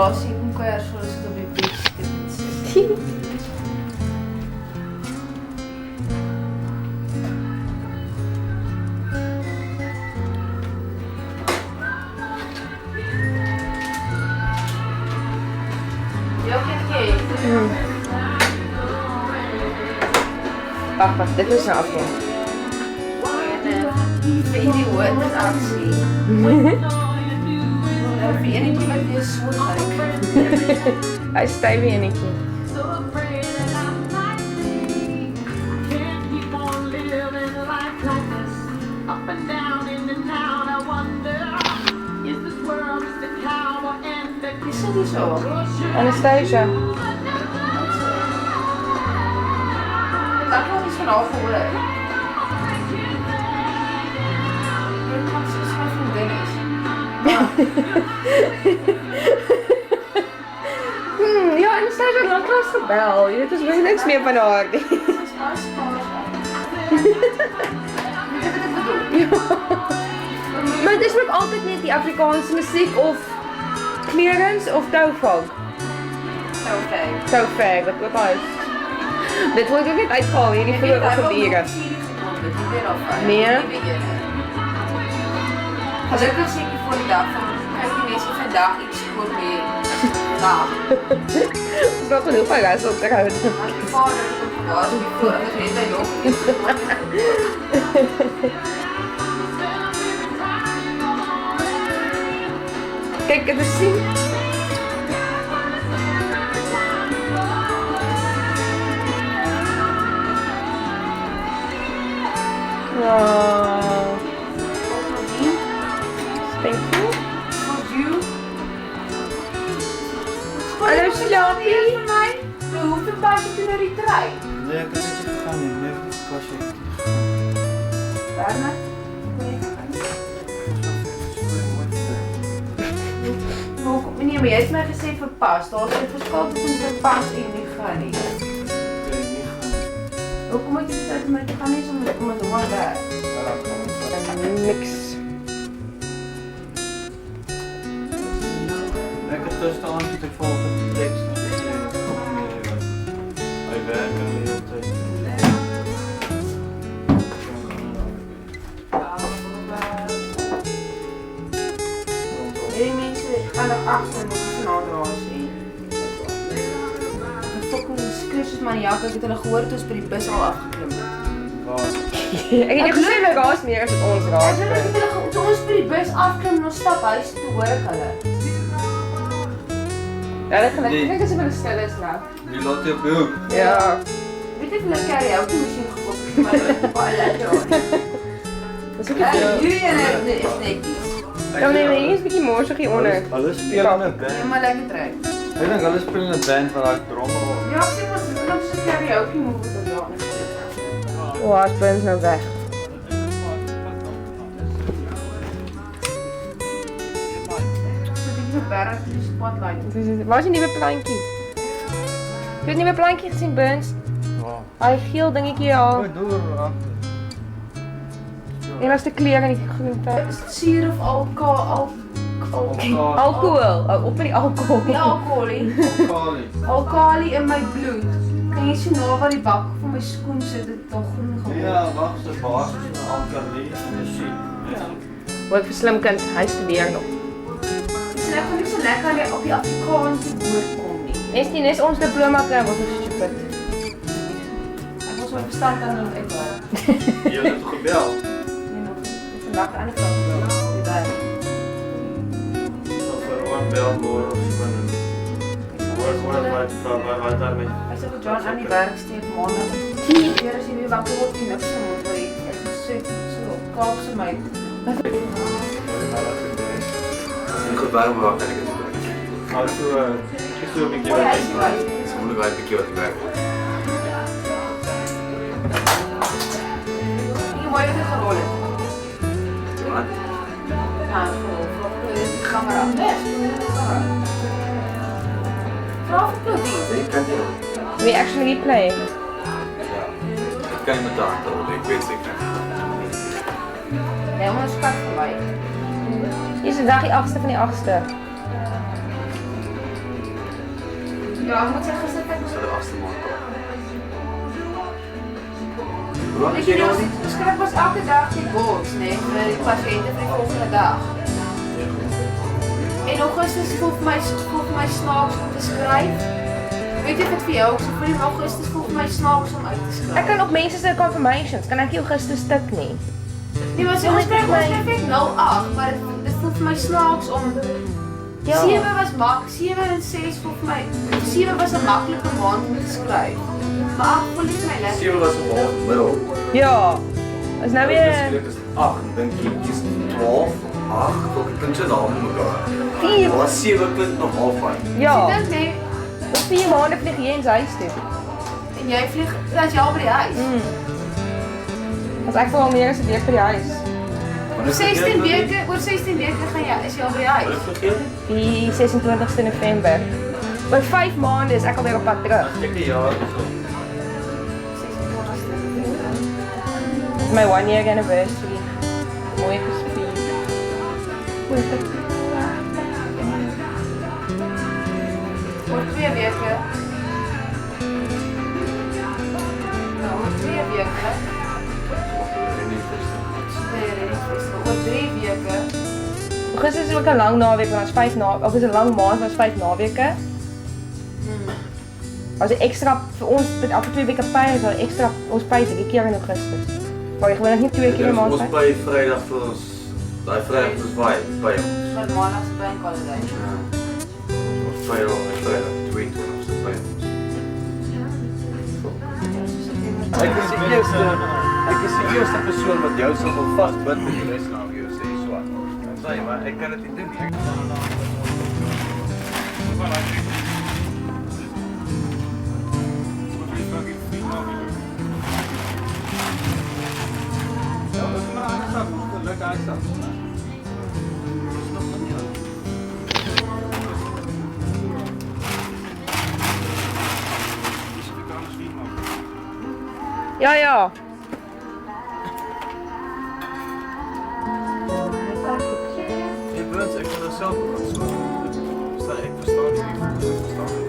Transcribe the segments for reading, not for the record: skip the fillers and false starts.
Lasie kom kuier so as dit op die bed sit. Ag, wat dit is nou afkom. Vir die woord is aksie. Vir enetjie wat weer so lyk. Hy styf weer enetjie. Is dit nie so? Anastasia. Dat was iets van haar gehoor. Dit kan soos my vriendin is. Ja, Anastasia het lanklaas gebel. Jy weet, ons weet niks meer van haar nie. Dit is baie spaars. Weet wat ek bedoel? Maar dit is ook altyd net die Afrikaanse musiek of clearance of toufag. Toufag, wat ook al is. Dit word ook net uitgehaal hier, die vorige gebieden. Nee? Gelukkig sê ek voor die dag van, kyk die mense vandag iets voor mee. Dag. Ons nog genoeg van gas op te houden. Want die vader is ook gewaas, die voor, anders weet hy nog. Kijk, het is zien. Oh. Thank you. For you. Hallo Slaapie. Vir my? Hoeveel pas jy toe na die trein? Nee, ek het net gegaan nie. Nee, ek was jy. Daarna? Nee, maar jy het my gesê vir pas. Daar is 'n verskil tussen vir pas en nie gaan nie. Ek het nie gaan. Hoekom moet jy dit uit my te gaan nie om het hom werk? Niks. Ek het gisteraan die volgende tekst en gesê, hy werk en die hele tyd. Die mense gaan er agter en moet vanaand raas sê. Die fucking skrifs maniak, ek het hulle gehoor toe ons by die bus al afgeklim het. Ek het jou gesê my raas meer as ons raas. Ek het hulle toe ons by die bus afklim en ons stap huis toe hoor ek hulle. Ja, dit gelukkig. Kijk as ek hulle stil is nou. Die laat jou boek. Ja. Weet ek hulle karaoke masjien gekoop, maar hulle het baie lekker aan. Dat is ook iets. Jullie is netjies. Ja, nee, maar hier is een beetje morsig hieronder. Hulle speel in 'n band. Helemaal lekker trek. Ek dink hulle speel in 'n band waar daai trommel. Ja, ek sê maar ze doen op sy karaoke move op daar. Oh, haar spin is nou weg. So dit is 'n berg die spotlight. Waar is die nieuwe plankie? Heb je het nieuwe plankje gezien, Burns? Wow. Hy geel dingetjie al. Goed door. En as de kleren niet groente. Is dit suur of alcohol? Alcohol. Oh, op met die alcohol. Nie alcohol nie. Alkali in my bloed. Kan jy sien nou waar die bak van my skoen sit, dit het al groen geword. Ja, wag, se basis van alkali en musiek. Wat vir slim kind, hy studeer nog. Dis ek kan nie so lekker op die Afrikaanse woord kom nie. Nes ons diploma kry, wat is stupid. Ek was my verstand aan het uitwaar. Jy het gebel. Nee, nog nie. Ek vandag aan die kant gebel. Die daar. So vir oom bel môre of so en hoor wat daar met. Ek sê vir John aan die werk steek maandag. Hier as jy weer wakker word, nie niks te moet word. Ek sê so Kaapse meid. Goed, waarom wacht en ik het niet. Maar so ek so 'n bietjie O ja, wat is jy right. Het is moeilijk uit een keer wat ik werk moet. Jy mooi het gerol het. Wat? Ja, voor die camera. Vraag vir Claudine. Ik kan het niet. We actually play. Ja. Ik kan je met taart houden, ik weet zeker. Nee, maar skat vir my. Hier is vandag die 8ste van die 8ste. Ja, moet jy gister kyk. Dis die 8ste maand al. Hoe lang Weet is jy jy nou ons nie? skryf ons elke dag die boards, nee, vir die pasiënte vir die volgende dag. En Augustus voel vir my snaaks om te skryf. Weet jy wat vir jou, so vir Augustus voel vir my snaaks om uit te skryf. Ek kan op mense se confirmations, kan ek nie Augustus stuk nie. Nee, maar so ons skryf 08, maar dit voel vir my snaaks om... 7 was 7 en 6 voel vir my... 7 was 'n maklike maand om te skryf. Maar 8 voel nie vir my lekker. 7 was 'n maand middel. Ja. Is nou weer... Dit is 8, en dink jy kies 12, 8, ook het klink so naam om mekaar. 4. Maar 7 klink nog half van. Ja. Ek dink nee, Op 4 maande vlieg jy in huis toe. en jy vlieg, dat jy al by die huis. As ek vir al meer as 'n week by die huis. Oor 16 weke gaan jy, is jy al by die huis. Wat vergeet? Die 26ste November. By 5 maande is ek alweer op pad terug. Ek 'n jaar of so. It's my 1 year anniversary. Mooi gespier. Oor 2 weke. Nou, oor 2 weke. Oor 3 weke. Augustus is ook 'n lang naweek, want ons 5 of is 'n lang maand, ons 5 naweke. As 'n ekstra vir ons met elke 2 weke pay is daar ekstra ons pay 3 keer in Augustus. Maar jy gewoonlik nie 2 keer 'n maand Ons pay. by Vrydag vir ons, daai Vrydag is by ons. Vir maandag se bank holiday. Ons Vrydag, 22ste by ons. Ek is die eerste persoon wat jou sal wil vasbind in die restaurant jou sê swart. Dan sê jy maar ek kan dit nie doen nie. Ja, ja. Jy wens ek kan self gaan so. Ek verstaan nie.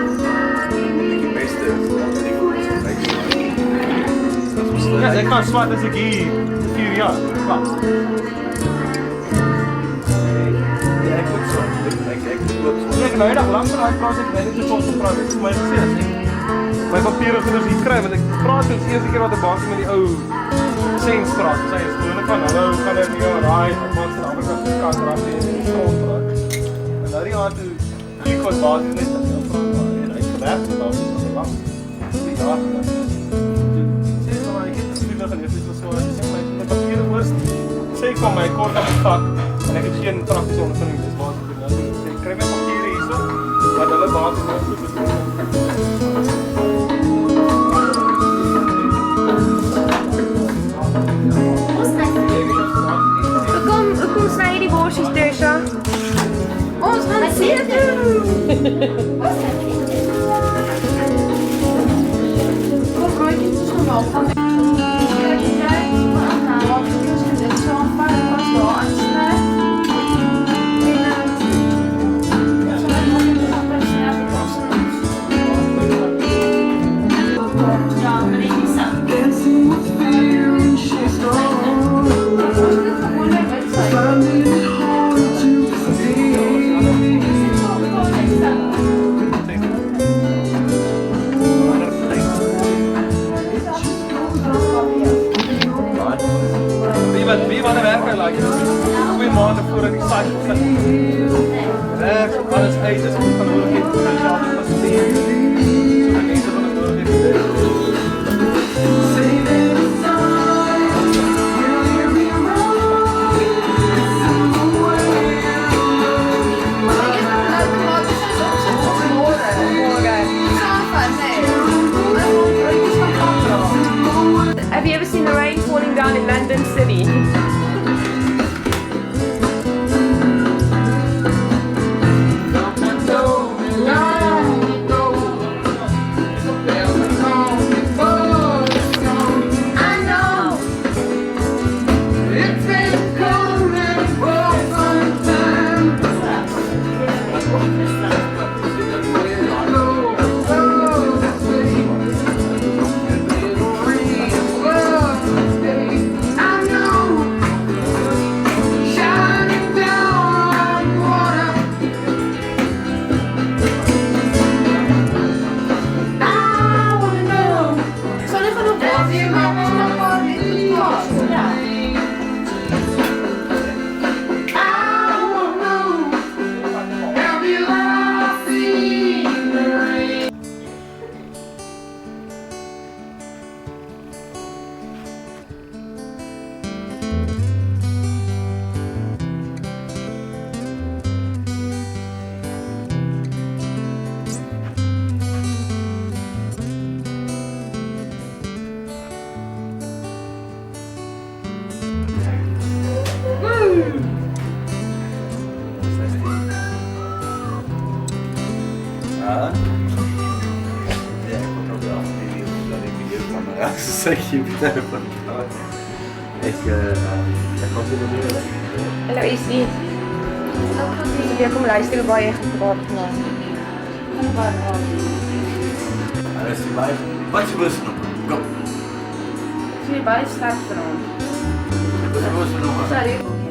Die beste is dat ek Ja, ek kan swat as ek hier 4 jaar. Wat? Ja, ek moet so. Ek loop so. Ek nou eendag lank van daai projek net te kos gepraat het vir my gesê as ek my papiere genoeg hier kry want ek praat dus eerste keer wat 'n baas met die ou sens praat. Sy is gewoonlik van hallo, kan ek jou raai? Ek maak se ander kant se kant raak in die grond praat. En nou die aand toe hier kos baas net dat hy vra en hy gewerk het daar so lank. Die dag en sê maar ek het gesien dat dit so is sê my papiere hoor sê ek van my kort op die vak en ek het geen praktiese ondervinding dis waar ek nou sê ek kry my papiere hierso wat hulle basis nou so bedoel. Hoekom sny jy die borsies, Tersa? Ons gaan see toe. Kom broodjies is gemaak van dit so aanpak was daar aansny. Wie wat werk hy like? 2 maande voordat die site begin. Werk alles uit, is goed van nodig het vir myself te fasiliteer. So dat mense van het nodig het te doen. Have you ever seen the rain falling down in London City? Zeg je meteen van. Ik kan dit niet meer. Hallo is die. Jy kom luister baie gepraat vanaand. Hij is erbij. Wat je bus nog? Kom. Ek sien jy baie sterk vanaand. Wat je bus nog? Sorry.